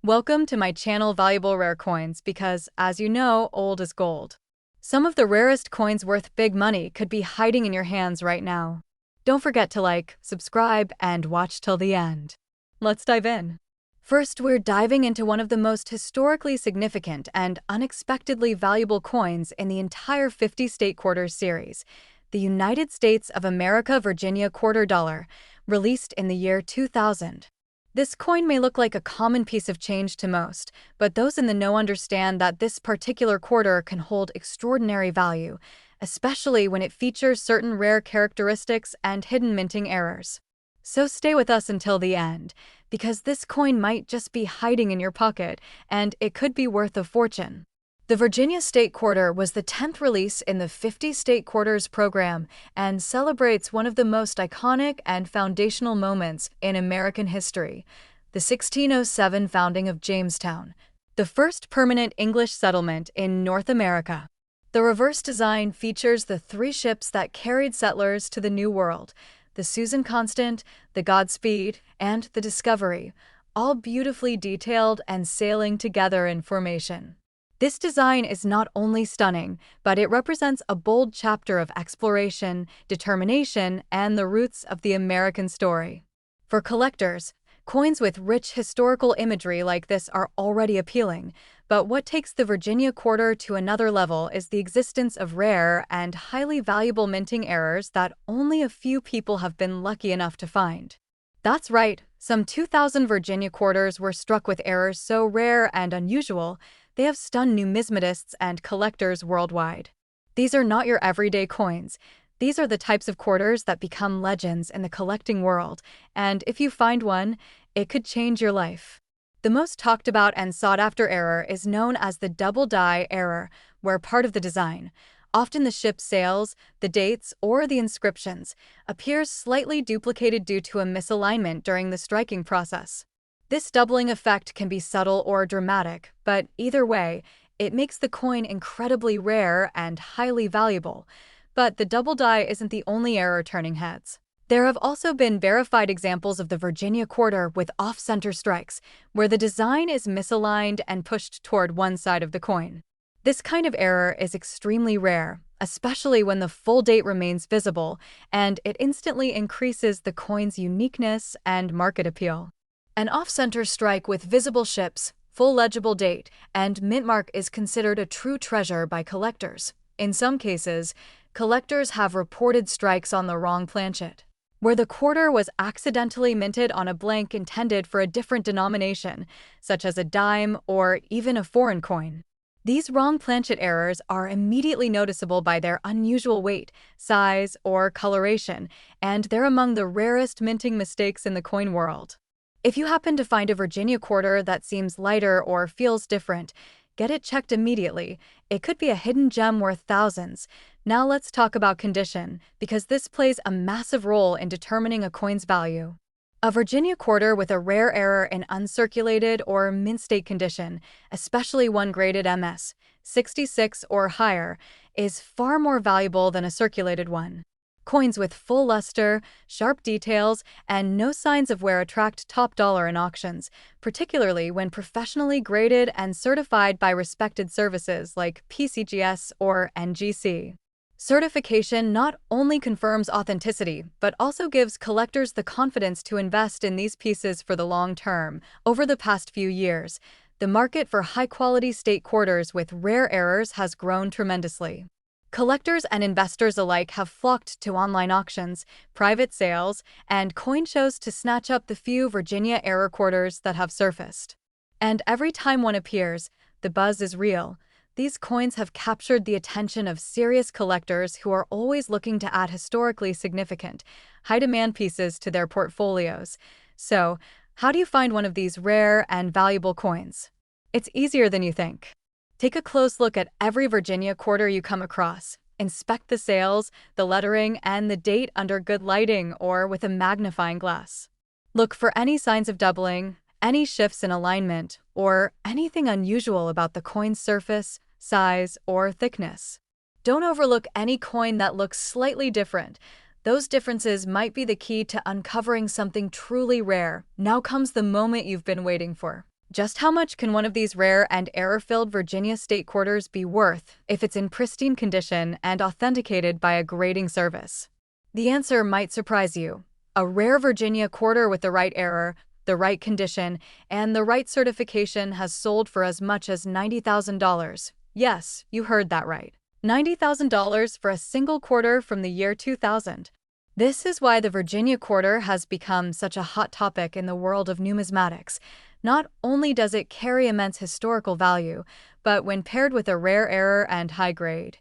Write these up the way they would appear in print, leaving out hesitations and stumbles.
Welcome to my channel Valuable Rare Coins because, as you know, old is gold. Some of the rarest coins worth big money could be hiding in your hands right now. Don't forget to like, subscribe, and watch till the end. Let's dive in. First, we're diving into one of the most historically significant and unexpectedly valuable coins in the entire 50 State Quarters series, the United States of America Virginia Quarter Dollar, released in the year 2000. This coin may look like a common piece of change to most, but those in the know understand that this particular quarter can hold extraordinary value, especially when it features certain rare characteristics and hidden minting errors. So stay with us until the end, because this coin might just be hiding in your pocket, and it could be worth a fortune. The Virginia State Quarter was the 10th release in the 50 State Quarters program and celebrates one of the most iconic and foundational moments in American history, the 1607 founding of Jamestown, the first permanent English settlement in North America. The reverse design features the three ships that carried settlers to the New World: the Susan Constant, the Godspeed, and the Discovery, all beautifully detailed and sailing together in formation. This design is not only stunning, but it represents a bold chapter of exploration, determination, and the roots of the American story. For collectors, coins with rich historical imagery like this are already appealing, but what takes the Virginia Quarter to another level is the existence of rare and highly valuable minting errors that only a few people have been lucky enough to find. That's right, some 2,000 Virginia Quarters were struck with errors so rare and unusual they have stunned numismatists and collectors worldwide. These are not your everyday coins. These are the types of quarters that become legends in the collecting world, and if you find one, it could change your life. The most talked about and sought-after error is known as the double die error, where part of the design, often the ship's sails, the dates, or the inscriptions, appears slightly duplicated due to a misalignment during the striking process. This doubling effect can be subtle or dramatic, but either way, it makes the coin incredibly rare and highly valuable. But the double die isn't the only error turning heads. There have also been verified examples of the Virginia Quarter with off-center strikes, where the design is misaligned and pushed toward one side of the coin. This kind of error is extremely rare, especially when the full date remains visible, and it instantly increases the coin's uniqueness and market appeal. An off-center strike with visible ships, full legible date, and mint mark is considered a true treasure by collectors. In some cases, collectors have reported strikes on the wrong planchet, where the quarter was accidentally minted on a blank intended for a different denomination, such as a dime or even a foreign coin. These wrong planchet errors are immediately noticeable by their unusual weight, size, or coloration, and they're among the rarest minting mistakes in the coin world. If you happen to find a Virginia Quarter that seems lighter or feels different, get it checked immediately. It could be a hidden gem worth thousands. Now let's talk about condition, because this plays a massive role in determining a coin's value. A Virginia Quarter with a rare error in uncirculated or mint state condition, especially one graded MS 66 or higher, is far more valuable than a circulated one. Coins with full luster, sharp details, and no signs of wear attract top dollar in auctions, particularly when professionally graded and certified by respected services like PCGS or NGC. Certification not only confirms authenticity, but also gives collectors the confidence to invest in these pieces for the long term. Over the past few years, the market for high-quality state quarters with rare errors has grown tremendously. Collectors and investors alike have flocked to online auctions, private sales, and coin shows to snatch up the few Virginia error quarters that have surfaced. And every time one appears, the buzz is real. These coins have captured the attention of serious collectors who are always looking to add historically significant, high-demand pieces to their portfolios. So, how do you find one of these rare and valuable coins? It's easier than you think. Take a close look at every Virginia Quarter you come across. Inspect the sails, the lettering, and the date under good lighting or with a magnifying glass. Look for any signs of doubling, any shifts in alignment, or anything unusual about the coin's surface, size, or thickness. Don't overlook any coin that looks slightly different. Those differences might be the key to uncovering something truly rare. Now comes the moment you've been waiting for. Just how much can one of these rare and error-filled Virginia state quarters be worth if it's in pristine condition and authenticated by a grading service? The answer might surprise you. A rare Virginia quarter with the right error, the right condition, and the right certification has sold for as much as $90,000. Yes, you heard that right. $90,000 for a single quarter from the year 2000. This is why the Virginia quarter has become such a hot topic in the world of numismatics. Not only does it carry immense historical value, but when paired with a rare error and high grade,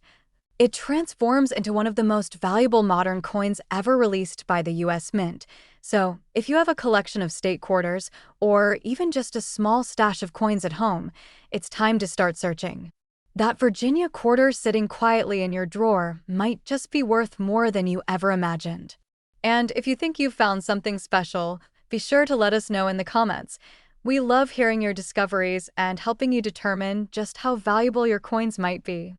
it transforms into one of the most valuable modern coins ever released by the U.S. Mint. So, if you have a collection of state quarters, or even just a small stash of coins at home, it's time to start searching. That Virginia quarter sitting quietly in your drawer might just be worth more than you ever imagined. And if you think you've found something special, be sure to let us know in the comments. We love hearing your discoveries and helping you determine just how valuable your coins might be.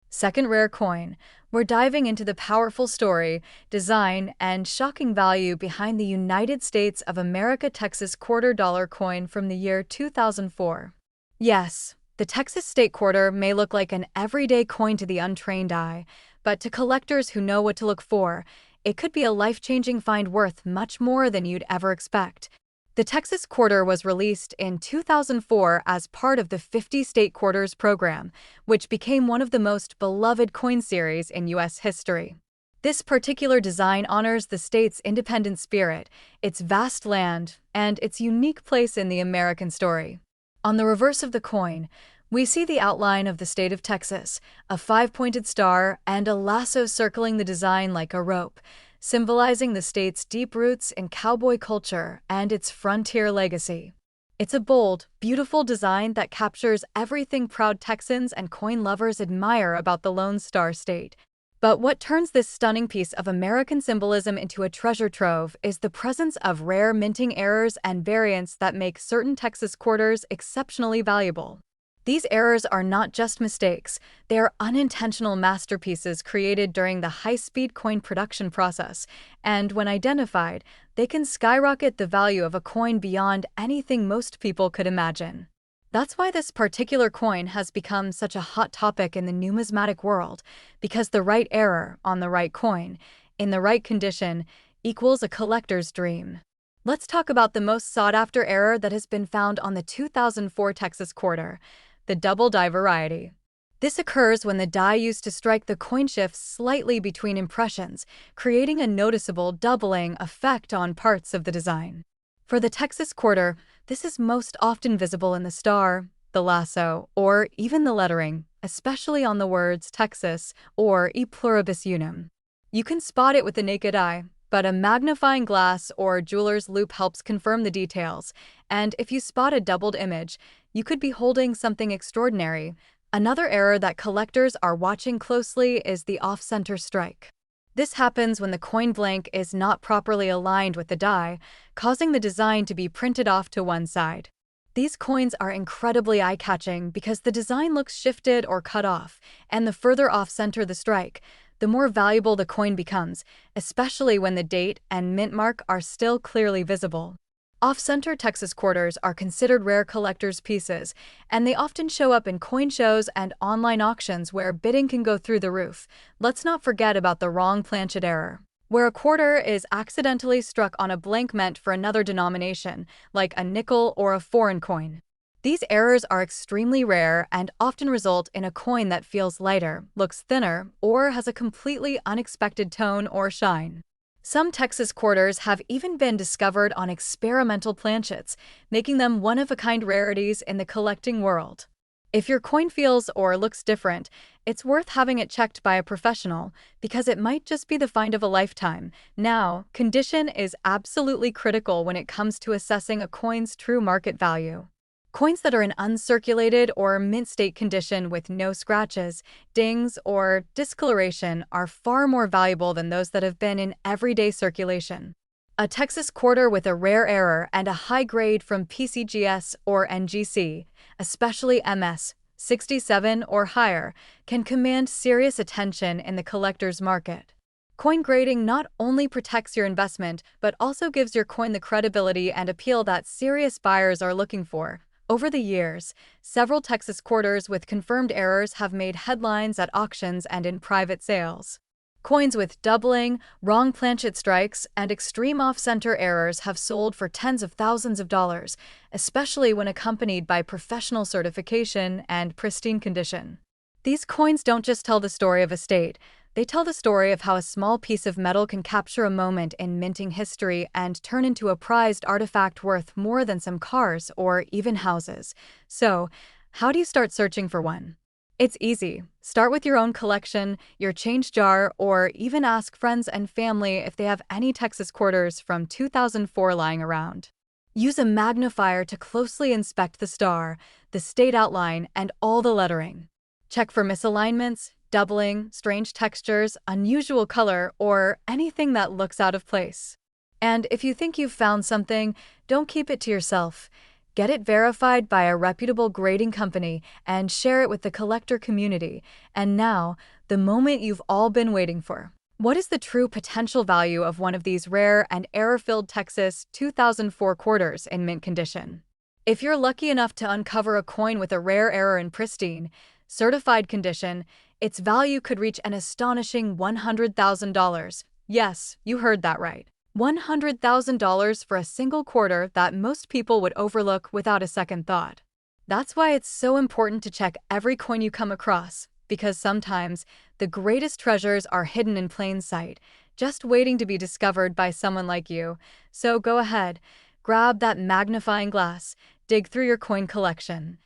Second rare coin. We're diving into the powerful story, design, and shocking value behind the United States of America Texas quarter-dollar coin from the year 2004. Yes, the Texas state quarter may look like an everyday coin to the untrained eye, but to collectors who know what to look for, it could be a life-changing find worth much more than you'd ever expect. The Texas quarter was released in 2004 as part of the 50 State Quarters program, which became one of the most beloved coin series in U.S. history. This particular design honors the state's independent spirit, its vast land, and its unique place in the American story. On the reverse of the coin, we see the outline of the state of Texas, a five-pointed star and a lasso circling the design like a rope, symbolizing the state's deep roots in cowboy culture and its frontier legacy. It's a bold, beautiful design that captures everything proud Texans and coin lovers admire about the Lone Star State. But what turns this stunning piece of American symbolism into a treasure trove is the presence of rare minting errors and variants that make certain Texas quarters exceptionally valuable. These errors are not just mistakes, they are unintentional masterpieces created during the high-speed coin production process, and when identified, they can skyrocket the value of a coin beyond anything most people could imagine. That's why this particular coin has become such a hot topic in the numismatic world, because the right error on the right coin, in the right condition, equals a collector's dream. Let's talk about the most sought-after error that has been found on the 2004 Texas quarter. The double die variety. This occurs when the die used to strike the coin shifts slightly between impressions, creating a noticeable doubling effect on parts of the design. For the Texas quarter, this is most often visible in the star, the lasso, or even the lettering, especially on the words Texas or E pluribus unum. You can spot it with the naked eye, but a magnifying glass or jeweler's loupe helps confirm the details, and if you spot a doubled image, you could be holding something extraordinary. Another error that collectors are watching closely is the off-center strike. This happens when the coin blank is not properly aligned with the die, causing the design to be printed off to one side. These coins are incredibly eye-catching because the design looks shifted or cut off, and the further off-center the strike, the more valuable the coin becomes, especially when the date and mint mark are still clearly visible. Off-center Texas quarters are considered rare collector's pieces, and they often show up in coin shows and online auctions where bidding can go through the roof. Let's not forget about the wrong planchet error, where a quarter is accidentally struck on a blank meant for another denomination, like a nickel or a foreign coin. These errors are extremely rare and often result in a coin that feels lighter, looks thinner, or has a completely unexpected tone or shine. Some Texas quarters have even been discovered on experimental planchets, making them one-of-a-kind rarities in the collecting world. If your coin feels or looks different, it's worth having it checked by a professional, because it might just be the find of a lifetime. Now, condition is absolutely critical when it comes to assessing a coin's true market value. Coins that are in uncirculated or mint state condition with no scratches, dings, or discoloration are far more valuable than those that have been in everyday circulation. A Texas quarter with a rare error and a high grade from PCGS or NGC, especially MS 67 or higher, can command serious attention in the collector's market. Coin grading not only protects your investment, but also gives your coin the credibility and appeal that serious buyers are looking for. Over the years, several Texas quarters with confirmed errors have made headlines at auctions and in private sales. Coins with doubling, wrong planchet strikes, and extreme off-center errors have sold for tens of thousands of dollars, especially when accompanied by professional certification and pristine condition. These coins don't just tell the story of a state, they tell the story of how a small piece of metal can capture a moment in minting history and turn into a prized artifact worth more than some cars or even houses. So, how do you start searching for one? It's easy. Start with your own collection, your change jar, or even ask friends and family if they have any Texas quarters from 2004 lying around. Use a magnifier to closely inspect the star, the state outline, and all the lettering. Check for misalignments, doubling, strange textures, unusual color, or anything that looks out of place. And if you think you've found something, don't keep it to yourself. Get it verified by a reputable grading company and share it with the collector community. And now, the moment you've all been waiting for. What is the true potential value of one of these rare and error-filled Texas 2004 quarters in mint condition? If you're lucky enough to uncover a coin with a rare error in pristine, certified condition, its value could reach an astonishing $100,000. Yes, you heard that right. $100,000 for a single quarter that most people would overlook without a second thought. That's why it's so important to check every coin you come across, because sometimes the greatest treasures are hidden in plain sight, just waiting to be discovered by someone like you. So go ahead, grab that magnifying glass, dig through your coin collection,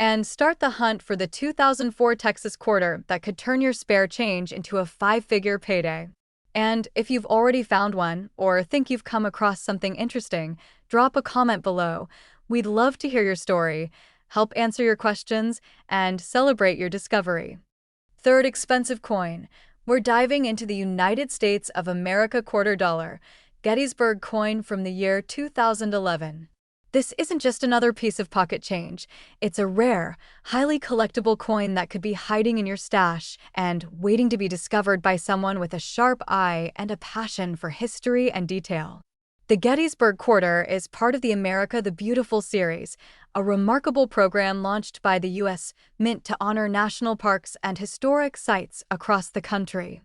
and start the hunt for the 2004 Texas quarter that could turn your spare change into a five-figure payday. And if you've already found one, or think you've come across something interesting, drop a comment below. We'd love to hear your story, help answer your questions, and celebrate your discovery. Third expensive coin. We're diving into the United States of America quarter dollar, Gettysburg coin from the year 2011. This isn't just another piece of pocket change. It's a rare, highly collectible coin that could be hiding in your stash and waiting to be discovered by someone with a sharp eye and a passion for history and detail. The Gettysburg Quarter is part of the America the Beautiful series, a remarkable program launched by the U.S. Mint to honor national parks and historic sites across the country.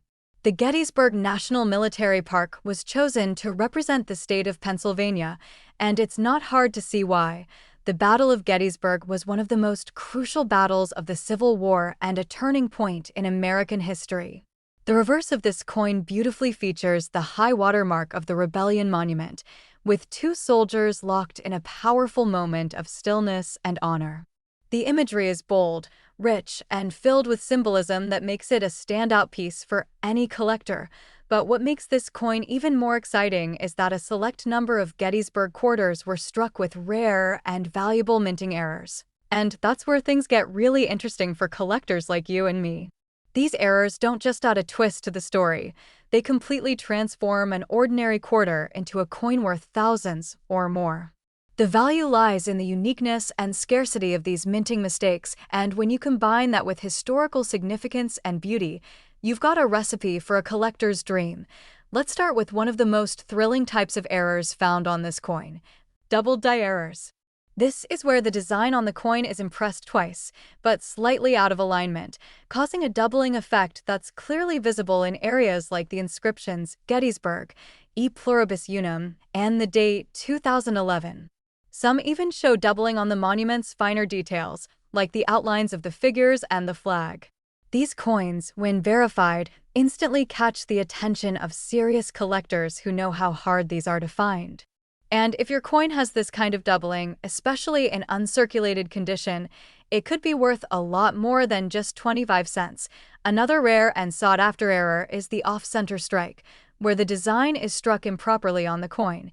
The Gettysburg National Military Park was chosen to represent the state of Pennsylvania, and it's not hard to see why. The Battle of Gettysburg was one of the most crucial battles of the Civil War and a turning point in American history. The reverse of this coin beautifully features the high water mark of the Rebellion Monument, with two soldiers locked in a powerful moment of stillness and honor. The imagery is bold, rich, and filled with symbolism that makes it a standout piece for any collector. But what makes this coin even more exciting is that a select number of Gettysburg quarters were struck with rare and valuable minting errors. And that's where things get really interesting for collectors like you and me. These errors don't just add a twist to the story, they completely transform an ordinary quarter into a coin worth thousands or more. The value lies in the uniqueness and scarcity of these minting mistakes, and when you combine that with historical significance and beauty, you've got a recipe for a collector's dream. Let's start with one of the most thrilling types of errors found on this coin: double die errors. This is where the design on the coin is impressed twice, but slightly out of alignment, causing a doubling effect that's clearly visible in areas like the inscriptions Gettysburg, E pluribus unum, and the date 2011. Some even show doubling on the monument's finer details, like the outlines of the figures and the flag. These coins, when verified, instantly catch the attention of serious collectors who know how hard these are to find. And if your coin has this kind of doubling, especially in uncirculated condition, it could be worth a lot more than just 25 cents. Another rare and sought-after error is the off-center strike, where the design is struck improperly on the coin,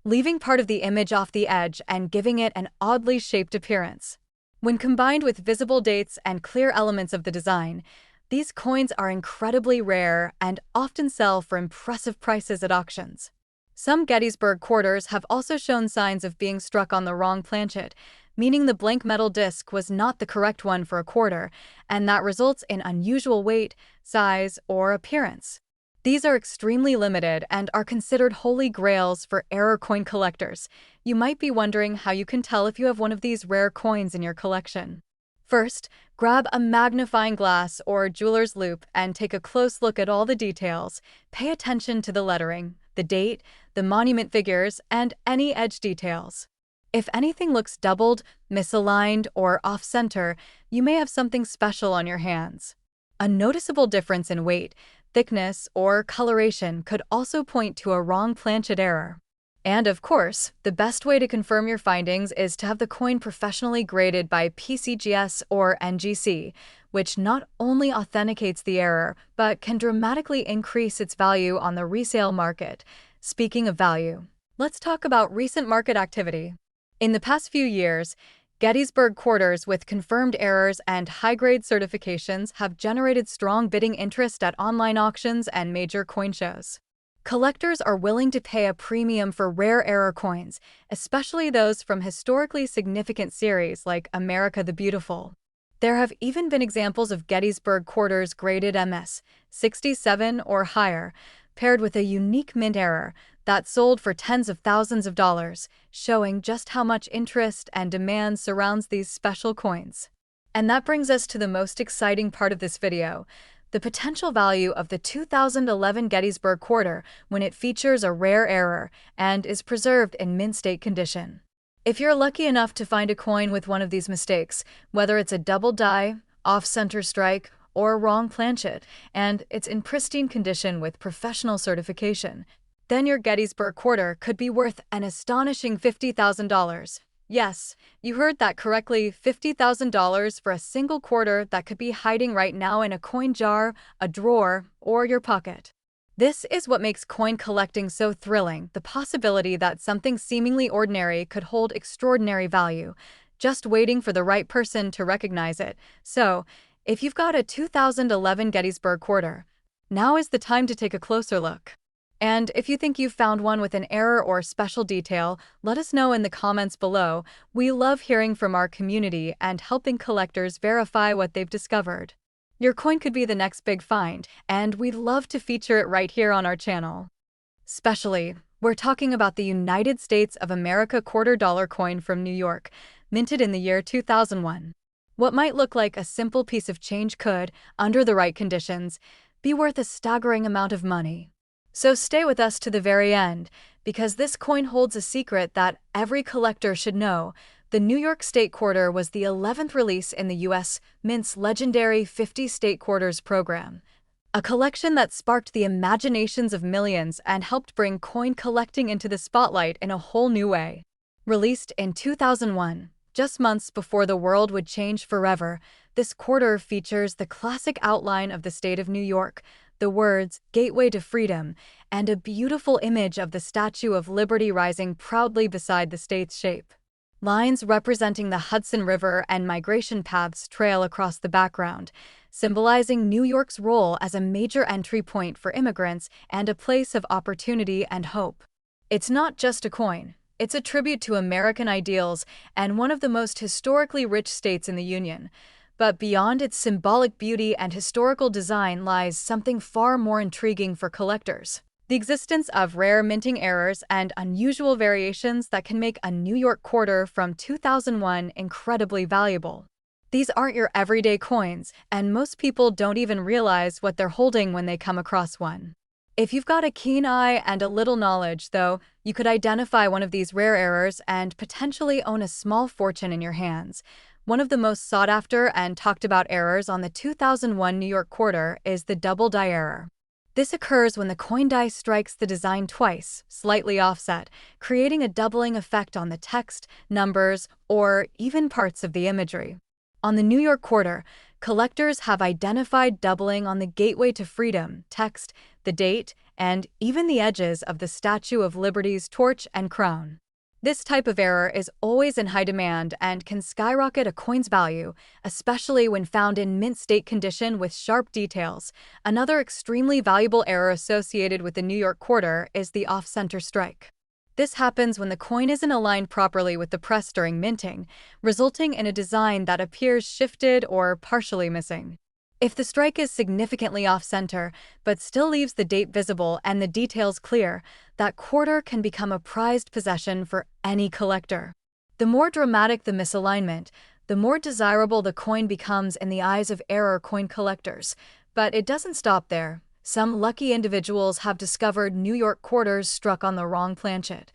leaving part of the image off the edge and giving it an oddly shaped appearance. When combined with visible dates and clear elements of the design, these coins are incredibly rare and often sell for impressive prices at auctions. Some Gettysburg quarters have also shown signs of being struck on the wrong planchet, meaning the blank metal disc was not the correct one for a quarter, and that results in unusual weight, size, or appearance. These are extremely limited and are considered holy grails for error coin collectors. You might be wondering how you can tell if you have one of these rare coins in your collection. First, grab a magnifying glass or jeweler's loupe and take a close look at all the details. Pay attention to the lettering, the date, the monument figures, and any edge details. If anything looks doubled, misaligned, or off-center, you may have something special on your hands. A noticeable difference in weight, thickness, or coloration could also point to a wrong planchet error. And of course, the best way to confirm your findings is to have the coin professionally graded by PCGS or NGC, which not only authenticates the error, but can dramatically increase its value on the resale market. Speaking of value, let's talk about recent market activity. In the past few years, Gettysburg quarters with confirmed errors and high-grade certifications have generated strong bidding interest at online auctions and major coin shows. Collectors are willing to pay a premium for rare error coins, especially those from historically significant series like America the Beautiful. There have even been examples of Gettysburg quarters graded MS 67 or higher, paired with a unique mint error that sold for tens of thousands of dollars, showing just how much interest and demand surrounds these special coins. And that brings us to the most exciting part of this video, the potential value of the 2011 Gettysburg quarter when it features a rare error and is preserved in mint state condition. If you're lucky enough to find a coin with one of these mistakes, whether it's a double die, off-center strike, or a wrong planchet, and it's in pristine condition with professional certification, then your Gettysburg quarter could be worth an astonishing $50,000. Yes, you heard that correctly, $50,000 for a single quarter that could be hiding right now in a coin jar, a drawer, or your pocket. This is what makes coin collecting so thrilling, the possibility that something seemingly ordinary could hold extraordinary value, just waiting for the right person to recognize it. So, if you've got a 2011 Gettysburg quarter, now is the time to take a closer look. And if you think you've found one with an error or special detail, let us know in the comments below. We love hearing from our community and helping collectors verify what they've discovered. Your coin could be the next big find, and we'd love to feature it right here on our channel. Especially, we're talking about the United States of America $quarter coin from New York, minted in the year 2001. What might look like a simple piece of change could, under the right conditions, be worth a staggering amount of money. So stay with us to the very end, because this coin holds a secret that every collector should know. The New York State Quarter was the 11th release in the U.S. Mint's legendary 50 State Quarters program, a collection that sparked the imaginations of millions and helped bring coin collecting into the spotlight in a whole new way. Released in 2001, just months before the world would change forever, this quarter features the classic outline of the state of New York, the words, "Gateway to Freedom," and a beautiful image of the Statue of Liberty rising proudly beside the state's shape. Lines representing the Hudson River and migration paths trail across the background, symbolizing New York's role as a major entry point for immigrants and a place of opportunity and hope. It's not just a coin. It's a tribute to American ideals and one of the most historically rich states in the Union. But beyond its symbolic beauty and historical design lies something far more intriguing for collectors: the existence of rare minting errors and unusual variations that can make a New York quarter from 2001 incredibly valuable. These aren't your everyday coins, and most people don't even realize what they're holding when they come across one. If you've got a keen eye and a little knowledge, though, you could identify one of these rare errors and potentially own a small fortune in your hands. One of the most sought-after and talked-about errors on the 2001 New York quarter is the double die error. This occurs when the coin die strikes the design twice, slightly offset, creating a doubling effect on the text, numbers, or even parts of the imagery. On the New York quarter, collectors have identified doubling on the Gateway to Freedom text, the date, and even the edges of the Statue of Liberty's torch and crown. This type of error is always in high demand and can skyrocket a coin's value, especially when found in mint state condition with sharp details. Another extremely valuable error associated with the New York quarter is the off-center strike. This happens when the coin isn't aligned properly with the press during minting, resulting in a design that appears shifted or partially missing. If the strike is significantly off-center, but still leaves the date visible and the details clear, that quarter can become a prized possession for any collector. The more dramatic the misalignment, the more desirable the coin becomes in the eyes of error coin collectors. But it doesn't stop there. Some lucky individuals have discovered New York quarters struck on the wrong planchet,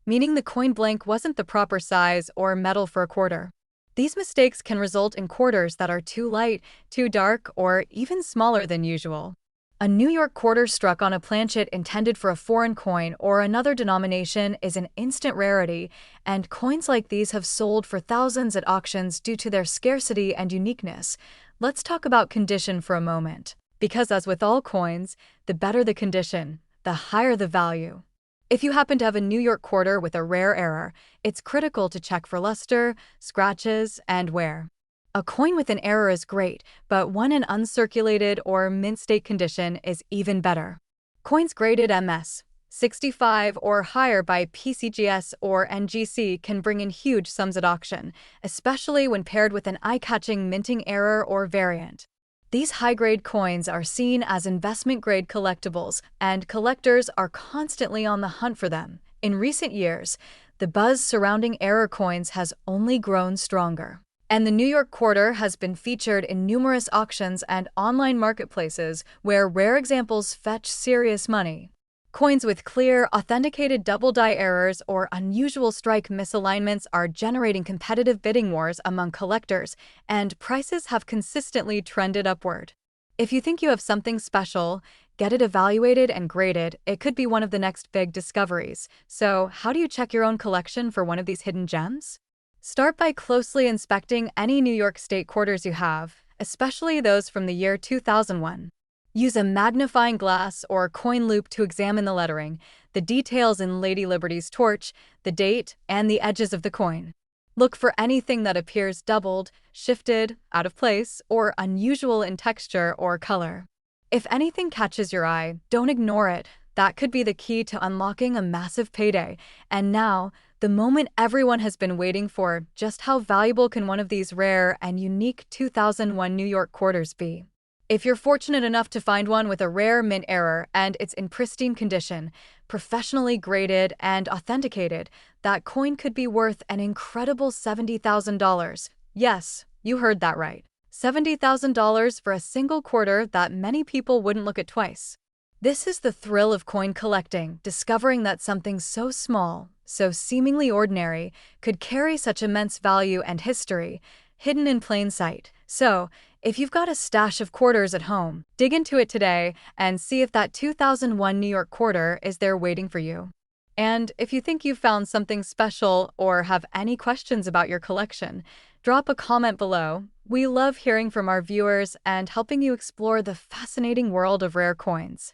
meaning the coin blank wasn't the proper size or metal for a quarter. These mistakes can result in quarters that are too light, too dark, or even smaller than usual. A New York quarter struck on a planchet intended for a foreign coin or another denomination is an instant rarity, and coins like these have sold for thousands at auctions due to their scarcity and uniqueness. Let's talk about condition for a moment, because as with all coins, the better the condition, the higher the value. If you happen to have a New York quarter with a rare error, it's critical to check for luster, scratches, and wear. A coin with an error is great, but one in uncirculated or mint state condition is even better. Coins graded MS 65 or higher by PCGS or NGC can bring in huge sums at auction, especially when paired with an eye-catching minting error or variant. These high-grade coins are seen as investment-grade collectibles, and collectors are constantly on the hunt for them. In recent years, the buzz surrounding error coins has only grown stronger. And the New York quarter has been featured in numerous auctions and online marketplaces where rare examples fetch serious money. Coins with clear, authenticated double-die errors or unusual strike misalignments are generating competitive bidding wars among collectors, and prices have consistently trended upward. If you think you have something special, get it evaluated and graded. It could be one of the next big discoveries. So, how do you check your own collection for one of these hidden gems? Start by closely inspecting any New York State quarters you have, especially those from the year 2001. Use a magnifying glass or coin loop to examine the lettering, the details in Lady Liberty's torch, the date, and the edges of the coin. Look for anything that appears doubled, shifted, out of place, or unusual in texture or color. If anything catches your eye, don't ignore it. That could be the key to unlocking a massive payday. And now, the moment everyone has been waiting for, just how valuable can one of these rare and unique 2001 New York quarters be? If you're fortunate enough to find one with a rare mint error and it's in pristine condition, professionally graded and authenticated, that coin could be worth an incredible $70,000. Yes, you heard that right. $70,000 for a single quarter that many people wouldn't look at twice. This is the thrill of coin collecting, discovering that something so small, so seemingly ordinary, could carry such immense value and history, hidden in plain sight. So, if you've got a stash of quarters at home, dig into it today and see if that 2001 New York quarter is there waiting for you. And if you think you've found something special or have any questions about your collection, drop a comment below. We love hearing from our viewers and helping you explore the fascinating world of rare coins.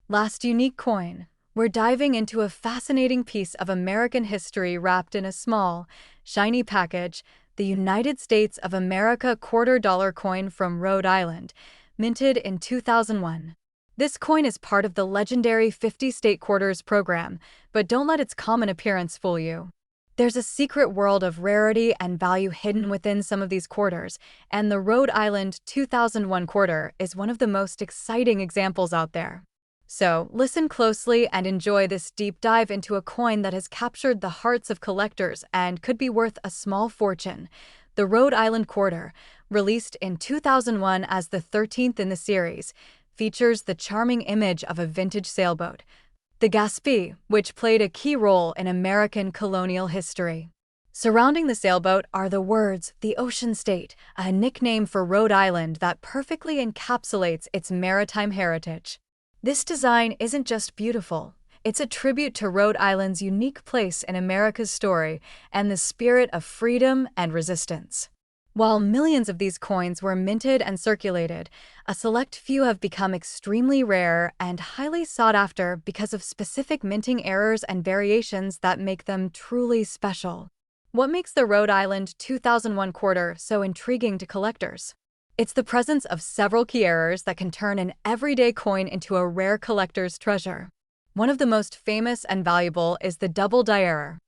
Last unique coin. We're diving into a fascinating piece of American history wrapped in a small, shiny package, the United States of America $quarter coin from Rhode Island, minted in 2001. This coin is part of the legendary 50 state quarters program, but don't let its common appearance fool you. There's a secret world of rarity and value hidden within some of these quarters, and the Rhode Island 2001 quarter is one of the most exciting examples out there. So, listen closely and enjoy this deep dive into a coin that has captured the hearts of collectors and could be worth a small fortune. The Rhode Island quarter, released in 2001 as the 13th in the series, features the charming image of a vintage sailboat, the Gaspee, which played a key role in American colonial history. Surrounding the sailboat are the words, "The Ocean State," a nickname for Rhode Island that perfectly encapsulates its maritime heritage. This design isn't just beautiful, it's a tribute to Rhode Island's unique place in America's story and the spirit of freedom and resistance. While millions of these coins were minted and circulated, a select few have become extremely rare and highly sought after because of specific minting errors and variations that make them truly special. What makes the Rhode Island 2001 quarter so intriguing to collectors? It's the presence of several key errors that can turn an everyday coin into a rare collector's treasure. One of the most famous and valuable is the double die error.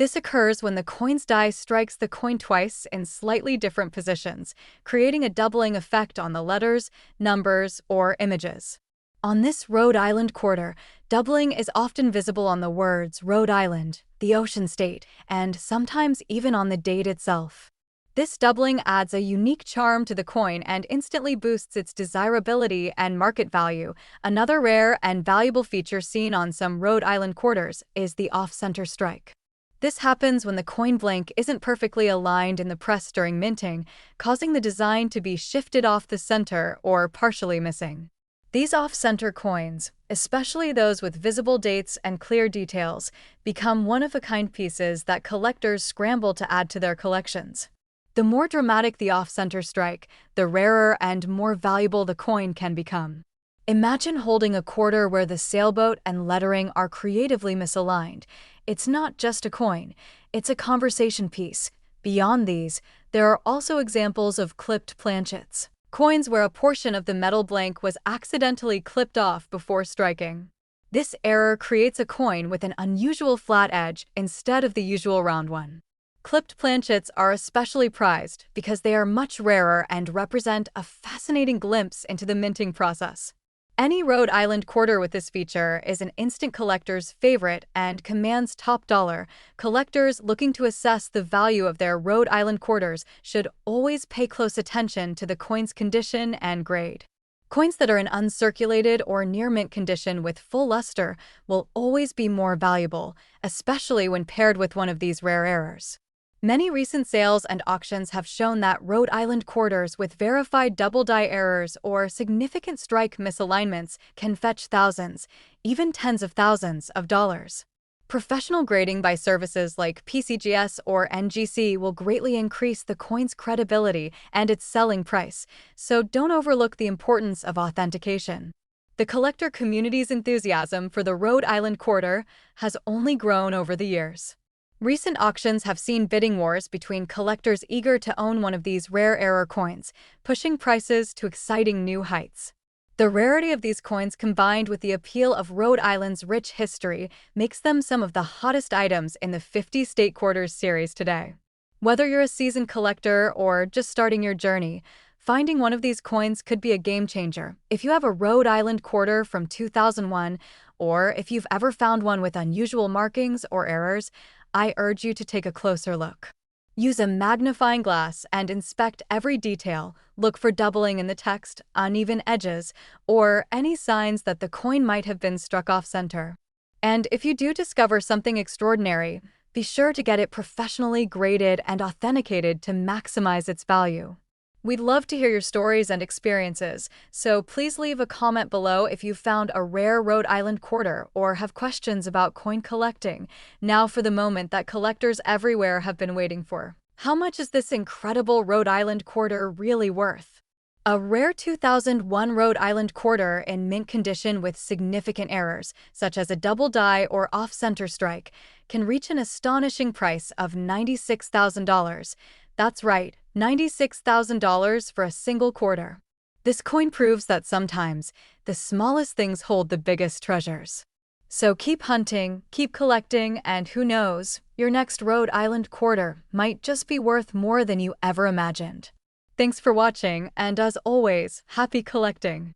This occurs when the coin's die strikes the coin twice in slightly different positions, creating a doubling effect on the letters, numbers, or images. On this Rhode Island quarter, doubling is often visible on the words Rhode Island, the ocean state, and sometimes even on the date itself. This doubling adds a unique charm to the coin and instantly boosts its desirability and market value. Another rare and valuable feature seen on some Rhode Island quarters is the off-center strike. This happens when the coin blank isn't perfectly aligned in the press during minting, causing the design to be shifted off the center or partially missing. These off-center coins, especially those with visible dates and clear details, become one-of-a-kind pieces that collectors scramble to add to their collections. The more dramatic the off-center strike, the rarer and more valuable the coin can become. Imagine holding a quarter where the sailboat and lettering are creatively misaligned. It's not just a coin, it's a conversation piece. Beyond these, there are also examples of clipped planchets, coins where a portion of the metal blank was accidentally clipped off before striking. This error creates a coin with an unusual flat edge instead of the usual round one. Clipped planchets are especially prized because they are much rarer and represent a fascinating glimpse into the minting process. Any Rhode Island quarter with this feature is an instant collector's favorite and commands top dollar. Collectors looking to assess the value of their Rhode Island quarters should always pay close attention to the coin's condition and grade. Coins that are in uncirculated or near mint condition with full luster will always be more valuable, especially when paired with one of these rare errors. Many recent sales and auctions have shown that Rhode Island quarters with verified double die errors or significant strike misalignments can fetch thousands, even tens of thousands of dollars. Professional grading by services like PCGS or NGC will greatly increase the coin's credibility and its selling price, so don't overlook the importance of authentication. The collector community's enthusiasm for the Rhode Island quarter has only grown over the years. Recent auctions have seen bidding wars between collectors eager to own one of these rare error coins, pushing prices to exciting new heights. The rarity of these coins combined with the appeal of Rhode Island's rich history makes them some of the hottest items in the 50 State Quarters series today. Whether you're a seasoned collector or just starting your journey, finding one of these coins could be a game changer. If you have a Rhode Island quarter from 2001, or if you've ever found one with unusual markings or errors, I urge you to take a closer look. Use a magnifying glass and inspect every detail. Look for doubling in the text, uneven edges, or any signs that the coin might have been struck off center. And if you do discover something extraordinary, be sure to get it professionally graded and authenticated to maximize its value. We'd love to hear your stories and experiences, so please leave a comment below if you found a rare Rhode Island quarter or have questions about coin collecting. Now for the moment that collectors everywhere have been waiting for. How much is this incredible Rhode Island quarter really worth? A rare 2001 Rhode Island quarter in mint condition with significant errors, such as a double die or off-center strike, can reach an astonishing price of $96,000. That's right, $96,000 for a single quarter. This coin proves that sometimes the smallest things hold the biggest treasures. So keep hunting, keep collecting, and who knows, your next Rhode Island quarter might just be worth more than you ever imagined. Thanks for watching, and as always, happy collecting!